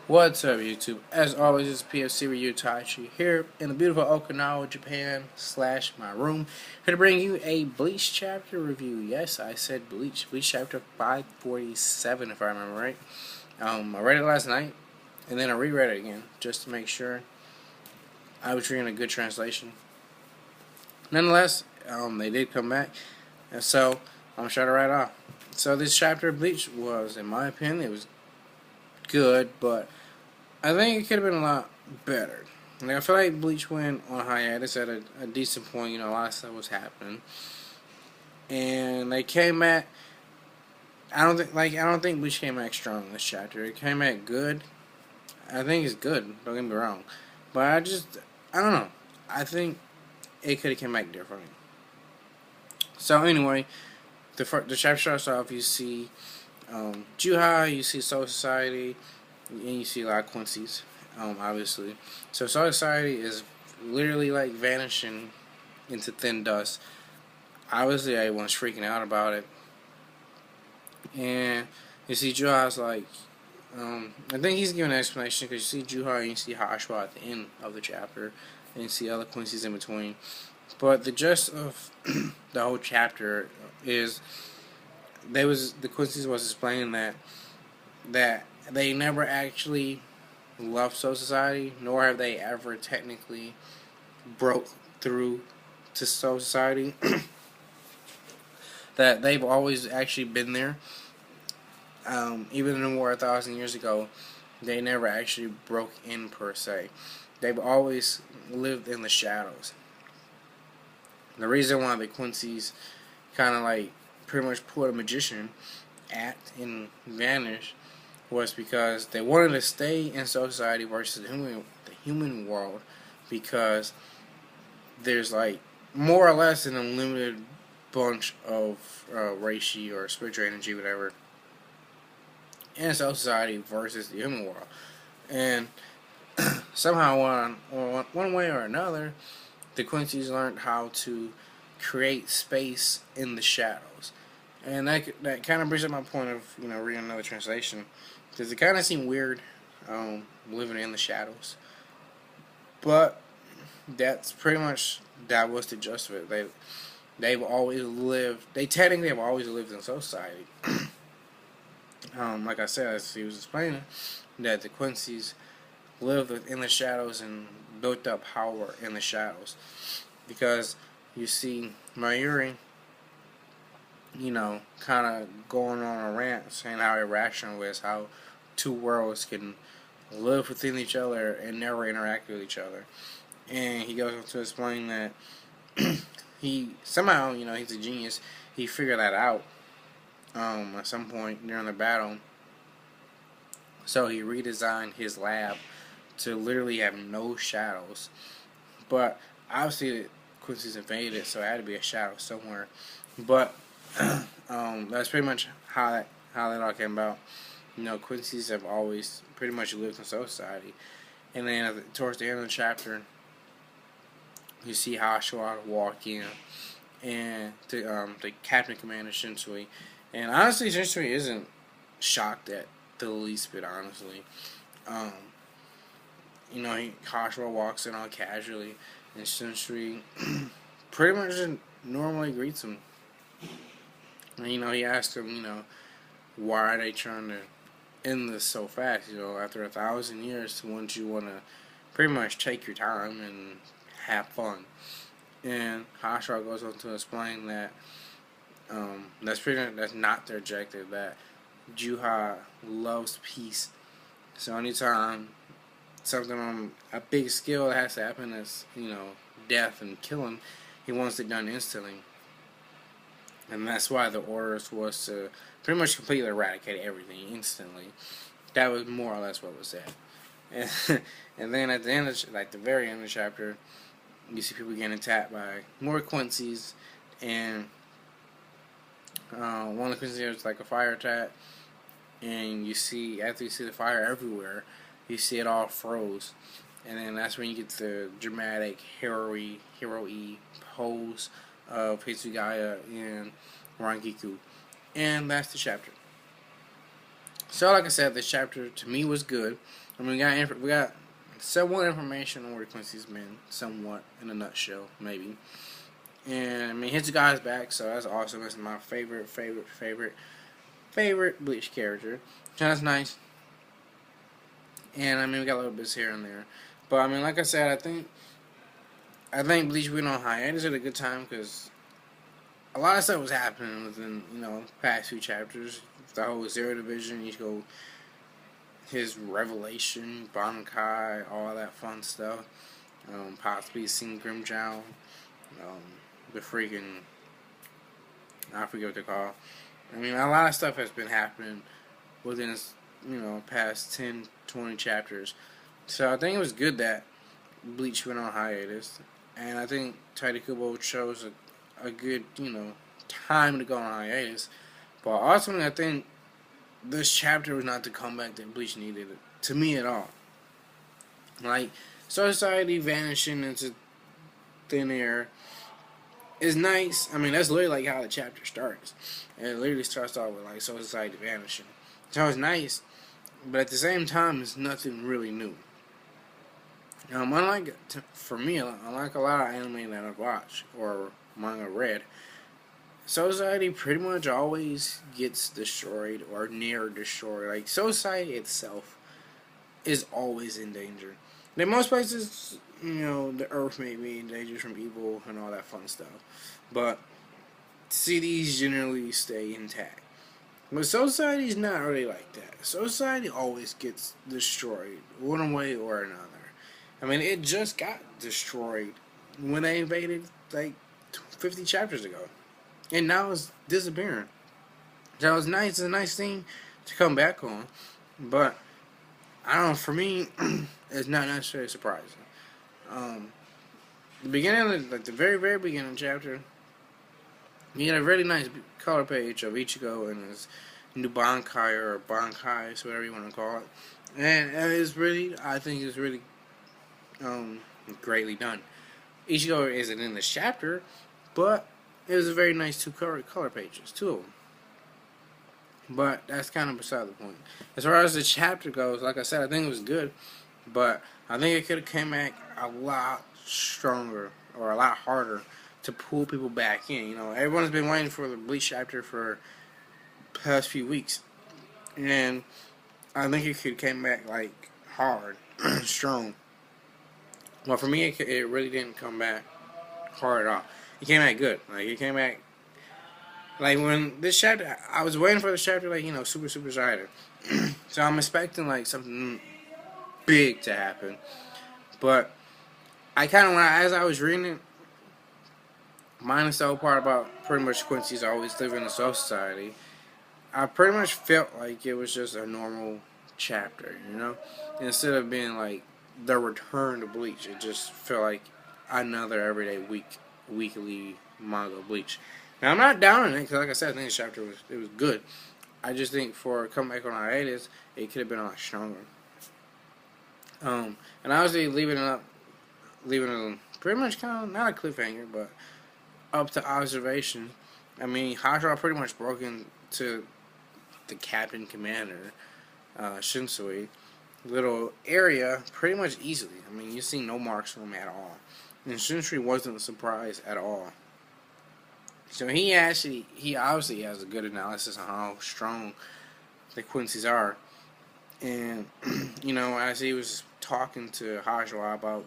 What's up, YouTube? As always, it's PFC Ryu Taichi here in the beautiful Okinawa, Japan / my room, here to bring you a Bleach chapter review. Yes, I said Bleach. Bleach chapter 547, if I remember right. I read it last night, and then I reread it again just to make sure I was reading a good translation. Nonetheless, they did come back, and so I'm gonna start it right off. So this chapter of Bleach was, in my opinion, it was good, but I think it could have been a lot better. Like, I feel like Bleach went on hiatus at a decent point. You know, a lot of stuff was happening, and they came back. I don't think Bleach came back strong in this chapter. It came back good. I think it's good. Don't get me wrong, but I don't know. I think it could have came back differently. So anyway, the chapter starts off. You see Juhai, you see Soul Society, and you see a lot of Quincies, obviously. So Soul Society is literally like vanishing into thin dust. Obviously, everyone's freaking out about it, and you see Juhai's like, I think he's giving an explanation because you see Juhai and you see Hashua at the end of the chapter, and you see other Quincies in between. But the gist of the whole chapter is the Quincies was explaining that they never actually loved Soul Society, nor have they ever technically broke through to Soul Society. That they've always actually been there. Even in the war 1,000 years ago, they never actually broke in per se. They've always lived in the shadows. The reason why the Quincies kind of like pretty much pulled a magician act and vanished was because they wanted to stay in society versus the human world, because there's like more or less an unlimited bunch of reishi or spiritual energy, whatever, in society versus the human world. And somehow, one way or another, the Quincies learned how to create space in the shadows. And that kind of brings up my point of reading another translation. Does it kind of seem weird living in the shadows? But that's pretty much, that was the gist of it. They've always lived. They technically have always lived in society. Like I said, as he was explaining, that the Quincies lived in the shadows and built up power in the shadows. Because you see Mayuri, kind of going on a rant saying how irrational it is, how two worlds can live within each other and never interact with each other. And he goes on to explain that he somehow, he's a genius. He figured that out at some point during the battle. So he redesigned his lab to literally have no shadows. But obviously, Quincy's invaded, so it had to be a shadow somewhere. But that's pretty much how that all came about. Quincy's have always pretty much lived in society. And then towards the end of the chapter, you see Hashua walk in, and the captain commander Shinsui. And honestly, Shinsui isn't shocked at the least bit, honestly. Hashua walks in all casually, and Shinsui pretty much just normally greets him. And, he asks him, why are they trying to end this so fast? After 1,000 years, wouldn't you want to pretty much take your time and have fun? And Hashira goes on to explain that that's not their objective. That Juha loves peace. So anytime something on a big scale that has to happen, is death and killing, he wants it done instantly. And that's why the orders was to pretty much completely eradicate everything instantly. That was more or less what was said. And then at the end of the very end of the chapter, you see people getting attacked by more Quincies, and one of the Quincies was like a fire attack, and after you see the fire everywhere, you see it all froze, and then that's when you get the dramatic hero-y pose of Hitsugaya and Rangiku. And that's the chapter. So, like I said, this chapter to me was good. I mean, we got somewhat information on where Quincy's been, somewhat in a nutshell, maybe. And I mean, his guy's back, so that's awesome. That's my favorite Bleach character. So that's nice. And I mean, we got little bits here and there, but I mean, like I said, I think Bleach went on hiatus at a good time because a lot of stuff was happening within past few chapters. The whole Zero Division, you go his revelation, Bankai, all that fun stuff. Possibly seeing Grimjow, the freaking I forget what they call. I mean, a lot of stuff has been happening within past 10, 20 chapters. So I think it was good that Bleach went on hiatus, and I think Tidy Kubo chose a good time to go on hiatus. But ultimately, I think this chapter was not the comeback that Bleach needed to me at all. Like, Society vanishing into thin air is nice. I mean, that's literally like how the chapter starts. It literally starts off with like Society vanishing. So it's nice, but at the same time, it's nothing really new. For me, unlike a lot of anime that I've watched or manga read, Society pretty much always gets destroyed or near destroyed. Like, Society itself is always in danger. In most places, the Earth may be in danger from evil and all that fun stuff, but cities generally stay intact. But Society's not really like that. Society always gets destroyed, one way or another. I mean, it just got destroyed when they invaded, like, 50 chapters ago. And now it's disappearing. So it's nice. It's a nice thing to come back on. But, I don't know, for me, it's not necessarily surprising. The beginning, the very, very beginning chapter, you get a really nice color page of Ichigo and his new Bankai or Bankais, whatever you want to call it. And I think it's really greatly done. Ichigo isn't in this chapter, but it was a very nice two color pages, two of them. But that's kind of beside the point. As far as the chapter goes, like I said, I think it was good, but I think it could have came back a lot stronger or a lot harder to pull people back in. Everyone's been waiting for the Bleach chapter for the past few weeks, and I think it could have came back like hard, strong. Well, for me, it really didn't come back hard at all. It came back good. Like, it came back. Like, when this chapter, I was waiting for the chapter, like, super, super excited. So I'm expecting, like, something big to happen. But I kind of, as I was reading it, minus the whole part about pretty much Quincy's always living in a society, I pretty much felt like it was just a normal chapter, Instead of being, like, the return to Bleach, it just felt like another everyday weekly manga Bleach. Now, I'm not down on it, because like I said, I think this chapter was good. I just think for coming back on hiatus, it could have been a lot stronger. And obviously leaving it pretty much kind of, not a cliffhanger, but up to observation. I mean, Hashira pretty much broke into the captain commander, Shinsui, little area pretty much easily. I mean, you see no marks from him at all. And Shinsui wasn't surprised at all. So he obviously has a good analysis on how strong the Quincies are. And, as he was talking to Hashira about,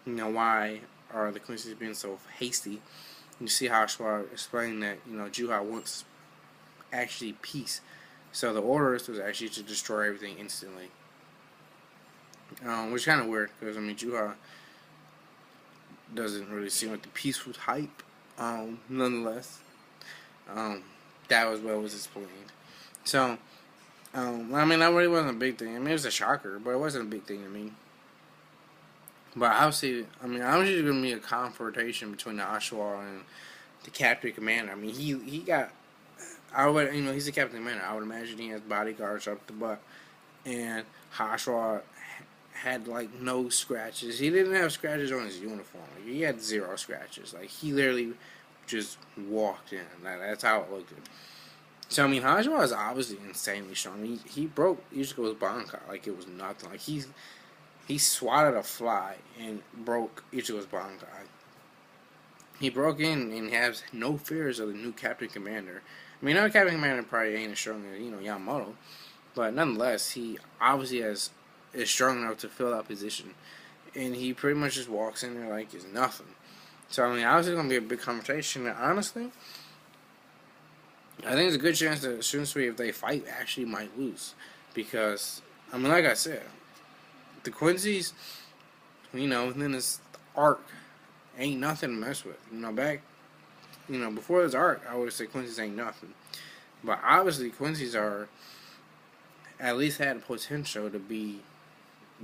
why are the Quincies being so hasty, you see Hashira explaining that, Juha wants actually peace. So the orders was actually to destroy everything instantly. Which is kind of weird, because, Juha doesn't really seem like the peaceful type. Nonetheless, that was what was explained. So, that really wasn't a big thing. It was a shocker, but it wasn't a big thing to me. But obviously, obviously going to be a confrontation between the Ashwar and the captain commander. He's the captain commander. I would imagine he has bodyguards up the butt. And Ashwar had, like, no scratches. He didn't have scratches on his uniform. Like, he had 0 scratches. Like, he literally just walked in. That's how it looked. So I mean, Hajima is obviously insanely strong. I mean, he broke Ichigo's Bankai like it was nothing. Like he swatted a fly and broke Ichigo's Bankai. He broke in and has no fears of the new Captain Commander. I mean, our Captain Commander probably ain't as strong as Yamamoto, but nonetheless, he obviously is strong enough to fill that position, and he pretty much just walks in there like it's nothing. So I mean, obviously, it's gonna be a big conversation. And honestly, I think there's a good chance that Shunsui, if they fight, actually might lose, because I mean, like I said, the Quincies, within this arc, ain't nothing to mess with. Before this arc, I would say Quincy's ain't nothing. But obviously, Quincy's are at least had the potential to be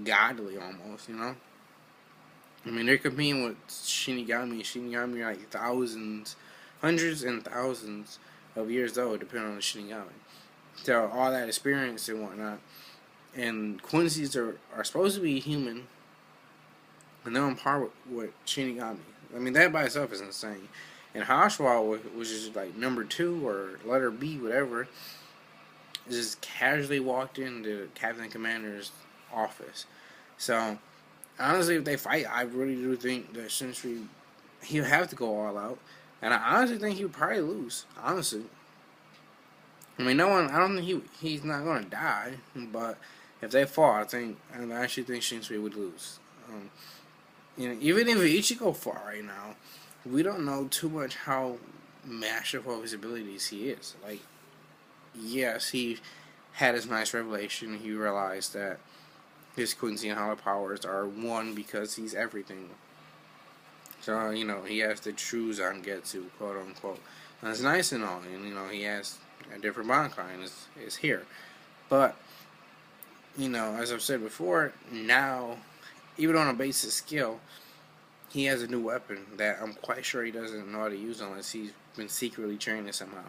godly almost. I mean, they're competing with Shinigami. Shinigami are like thousands, hundreds and thousands of years old, depending on the Shinigami. So, all that experience and whatnot. And Quincy's are supposed to be human, and they're on par with Shinigami. I mean, that by itself is insane. And Hashwa, which is like number 2 or letter B, whatever, just casually walked into Captain Commander's office. So, honestly, if they fight, I really do think that Shinsuke, he'll have to go all out. And I honestly think he would probably lose. Honestly. I mean, I don't think he's not going to die. But if they fall, I actually think Shinsuke would lose. Even if Ichigo fought right now, we don't know too much how masterful of his abilities he is. Like, yes, he had his nice revelation. He realized that his Quincy and Hollow powers are one because he's everything. So, he has the true Zangetsu, quote unquote. And it's nice and all. And, he has a different Bankai and is here. But, as I've said before, now, even on a basic skill, he has a new weapon that I'm quite sure he doesn't know how to use unless he's been secretly training somehow.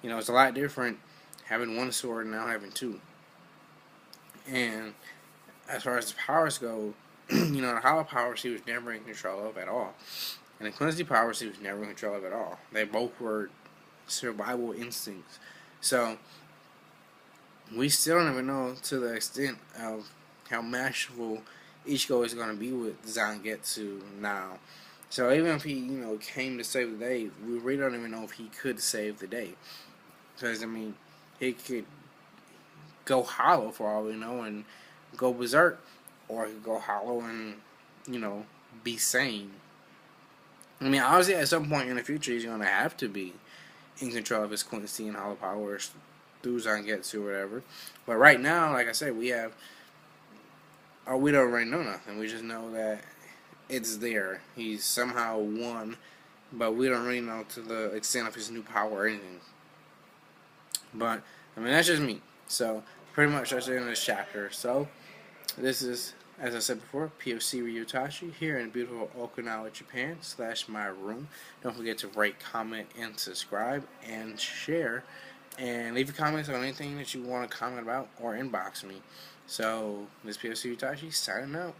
It's a lot different having one sword and now having 2. And as far as the powers go, the Hollow powers he was never in control of at all. And the Quincy powers he was never in control of at all. They both were survival instincts. So, we still don't even know to the extent of how masterful Ichigo is going to be with Zangetsu now. So even if he, came to save the day, we really don't even know if he could save the day. Because, he could go hollow for all we know and go berserk. Or he could go hollow and, be sane. Obviously at some point in the future he's going to have to be in control of his Quincy and Hollow powers through Zangetsu or whatever. But right now, like I said, we don't really know nothing. We just know that it's there. He's somehow won, but we don't really know to the extent of his new power or anything. But, that's just me. So, pretty much that's the end of this chapter. So, this is, as I said before, POC Ryutashi here in beautiful Okinawa, Japan, / my room. Don't forget to rate, comment, and subscribe, and share. And leave your comments on anything that you want to comment about or inbox me. So, this is POC Ryutashi signing out.